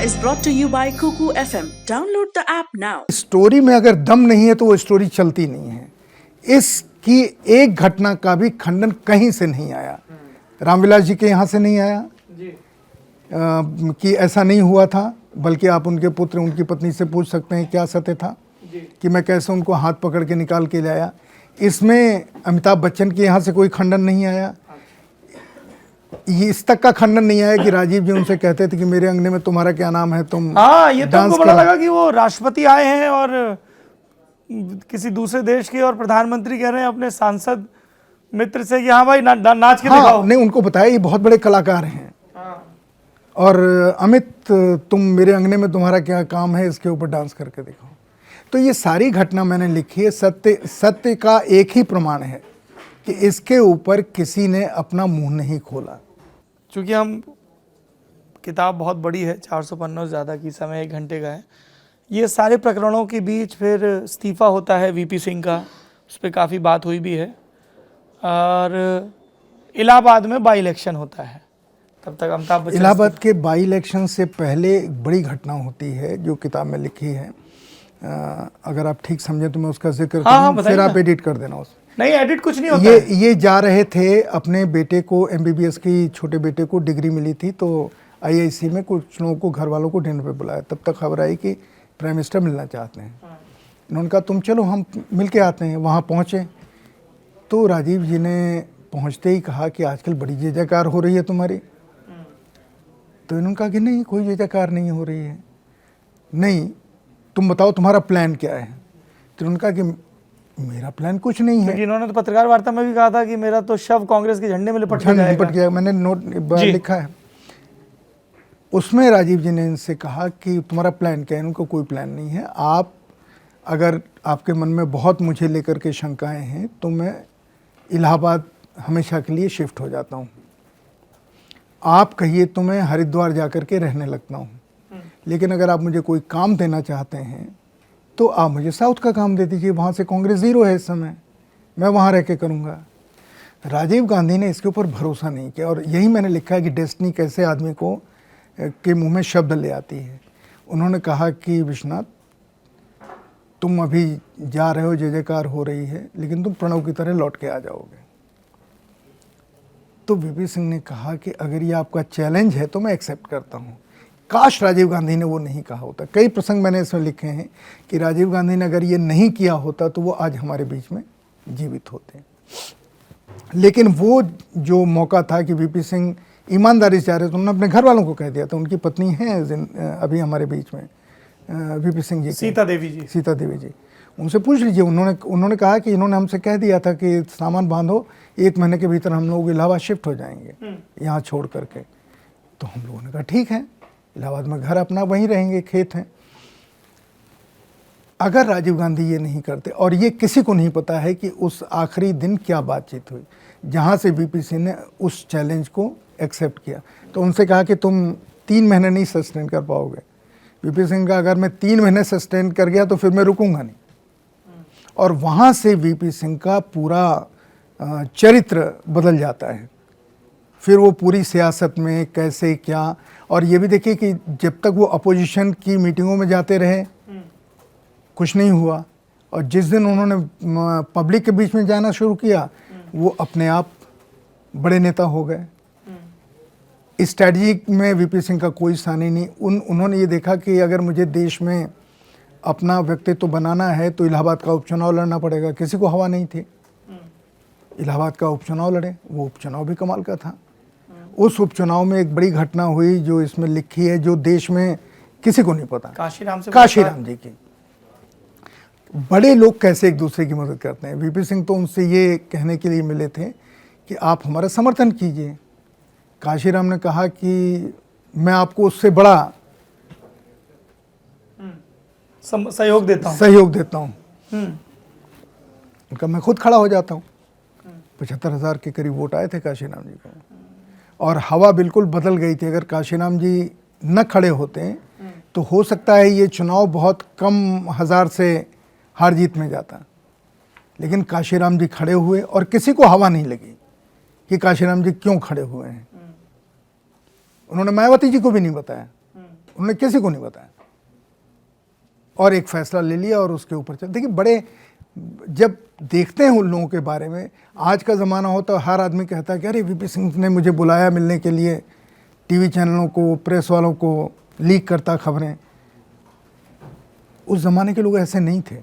is brought to you by Kuku FM. Download the app now. Story में अगर दम नहीं है तो वो स्टोरी चलती नहीं है। इसकी एक घटना का भी खंडन कहीं से नहीं आया। रामविलास जी के यहाँ से नहीं आया कि ऐसा नहीं हुआ था, बल्कि आप उनके पुत्र उनकी पत्नी से पूछ सकते हैं क्या सत्य था कि मैं कैसे उनको हाथ पकड़ के निकाल के लाया। इसमें अमिताभ बच्चन के यहाँ से कोई खंडन नहीं आया। ये इस तक का खंडन नहीं आया कि राजीव जी उनसे कहते थे कि मेरे अंगने में तुम्हारा क्या नाम है, तुम ये तो हमको बड़ा लगा कि वो राष्ट्रपति आए हैं और किसी दूसरे देश के और प्रधानमंत्री कह रहे हैं अपने सांसद मित्र से कि हाँ भाई नाच के दिखाओ। नहीं, उनको बताया ये बहुत बड़े कलाकार हैं और अमित तुम मेरे अंगने में तुम्हारा क्या काम है, इसके ऊपर डांस करके दिखाओ। तो ये सारी घटना मैंने लिखी है। सत्य का एक ही प्रमाण है कि इसके ऊपर किसी ने अपना मुंह नहीं खोला। चूंकि हम किताब बहुत बड़ी है, 400 पन्नों से ज़्यादा की, समय 1 घंटे का है। ये सारे प्रकरणों के बीच फिर इस्तीफा होता है वीपी सिंह का, उस पर काफ़ी बात हुई भी है। और इलाहाबाद में बाई इलेक्शन होता है, तब तक अमिताभ बच्चन। इलाहाबाद के बाई इलेक्शन से पहले एक बड़ी घटना होती है जो किताब में लिखी है। अगर आप ठीक समझे तो मैं उसका जिक्र करूं, फिर आप एडिट कर देना उसमें। नहीं, एडिट कुछ नहीं होता है। ये जा रहे थे अपने बेटे को, एमबीबीएस की छोटे बेटे को डिग्री मिली थी, तो आईआईसी में कुछ लोगों को, घर वालों को डिनर पे बुलाया। तब तक खबर आई कि प्राइम मिनिस्टर मिलना चाहते हैं। उन्होंने कहा तुम चलो हम मिल के आते हैं। वहाँ पहुँचे तो राजीव जी ने पहुँचते ही कहा कि आजकल बड़ी जय जयकार हो रही है तुम्हारी। तो इन्होंने कहा कि नहीं, कोई जय जयकार नहीं हो रही है। नहीं, तुम बताओ तुम्हारा प्लान क्या है। तो उन्होंने कहा कि मेरा प्लान कुछ नहीं है। इन्होंने तो पत्रकार वार्ता में भी कहा था कि मेरा तो शव कांग्रेस के झंडे में लिपट गया। मैंने नोट लिखा है उसमें। राजीव जी ने इनसे कहा कि तुम्हारा प्लान क्या है। इनको कोई प्लान नहीं है। आप अगर आपके मन में बहुत मुझे लेकर के शंकाएं हैं तो मैं इलाहाबाद हमेशा के लिए शिफ्ट हो जाता हूँ। आप कहिए तो मैं हरिद्वार जाकर के रहने लगता हूँ। लेकिन अगर आप मुझे कोई काम देना चाहते हैं तो आप मुझे साउथ का काम दे दीजिए। वहाँ से कांग्रेस ज़ीरो है इस समय, मैं वहाँ रह के करूँगा। राजीव गांधी ने इसके ऊपर भरोसा नहीं किया। और यही मैंने लिखा है कि डेस्टिनी कैसे आदमी को के मुंह में शब्द ले आती है। उन्होंने कहा कि विश्वनाथ तुम अभी जा रहे हो, जय जयकार हो रही है, लेकिन तुम प्रणव की तरह लौट के आ जाओगे। तो वीपी सिंह ने कहा कि अगर ये आपका चैलेंज है तो मैं एक्सेप्ट करता हूँ। काश राजीव गांधी ने वो नहीं कहा होता। कई प्रसंग मैंने इसमें लिखे हैं कि राजीव गांधी ने अगर ये नहीं किया होता तो वो आज हमारे बीच में जीवित होते। लेकिन वो जो मौका था कि वीपी सिंह ईमानदारी से जा रहे थे, उन्होंने अपने घर वालों को कह दिया था। उनकी पत्नी है अभी हमारे बीच में, वीपी सिंह जी, सीता देवी जी, उनसे पूछ लीजिए। उन्होंने कहा कि इन्होंने हमसे कह दिया था कि सामान बांधो, 1 महीने के भीतर हम लोग इलाहाबाद शिफ्ट हो जाएंगे यहाँ छोड़ करके। तो हम लोगों ने कहा ठीक है, इलाहाबाद में घर अपना वहीं रहेंगे, खेत हैं। अगर राजीव गांधी ये नहीं करते, और ये किसी को नहीं पता है कि उस आखिरी दिन क्या बातचीत हुई जहाँ से वीपी सिंह ने उस चैलेंज को एक्सेप्ट किया। तो उनसे कहा कि तुम 3 महीने नहीं सस्टेन कर पाओगे। वीपी सिंह का अगर मैं 3 महीने सस्टेन कर गया तो फिर मैं रुकूंगा नहीं। और वहाँ से वीपी सिंह का पूरा चरित्र बदल जाता है। फिर वो पूरी सियासत में कैसे क्या। और ये भी देखिए कि जब तक वो अपोजिशन की मीटिंगों में जाते रहे कुछ नहीं हुआ, और जिस दिन उन्होंने पब्लिक के बीच में जाना शुरू किया वो अपने आप बड़े नेता हो गए। स्ट्रैटेजी में वीपी सिंह का कोई सानी नहीं। उन्होंने ये देखा कि अगर मुझे देश में अपना व्यक्तित्व बनाना है तो इलाहाबाद का उपचुनाव लड़ना पड़ेगा। किसी को हवा नहीं थी, इलाहाबाद का उपचुनाव लड़े। वो उपचुनाव भी कमाल का था। उस उपचुनाव में एक बड़ी घटना हुई जो इसमें लिखी है, जो देश में किसी को नहीं पता। काशीराम जी की। बड़े लोग कैसे एक दूसरे की मदद करते हैं। वीपी सिंह तो उनसे ये कहने के लिए मिले थे कि आप हमारा समर्थन कीजिए। काशीराम ने कहा कि मैं आपको उससे बड़ा सहयोग देता हूँ। उनका मैं खुद खड़ा हो जाता हूँ। 75,000 के करीब वोट आए थे काशीराम जी को, और हवा बिल्कुल बदल गई थी। अगर काशीराम जी न खड़े होते तो हो सकता है ये चुनाव बहुत कम हजार से हार जीत में जाता। लेकिन काशीराम जी खड़े हुए और किसी को हवा नहीं लगी कि काशीराम जी क्यों खड़े हुए हैं। उन्होंने मायावती जी को भी नहीं बताया उन्होंने किसी को नहीं बताया और एक फैसला ले लिया और उसके ऊपर चल। देखिए बड़े जब देखते हैं उन लोगों के बारे में, आज का ज़माना हो तो हर आदमी कहता है कि अरे वीपी सिंह ने मुझे बुलाया मिलने के लिए, टीवी चैनलों को, प्रेस वालों को लीक करता खबरें। उस ज़माने के लोग ऐसे नहीं थे।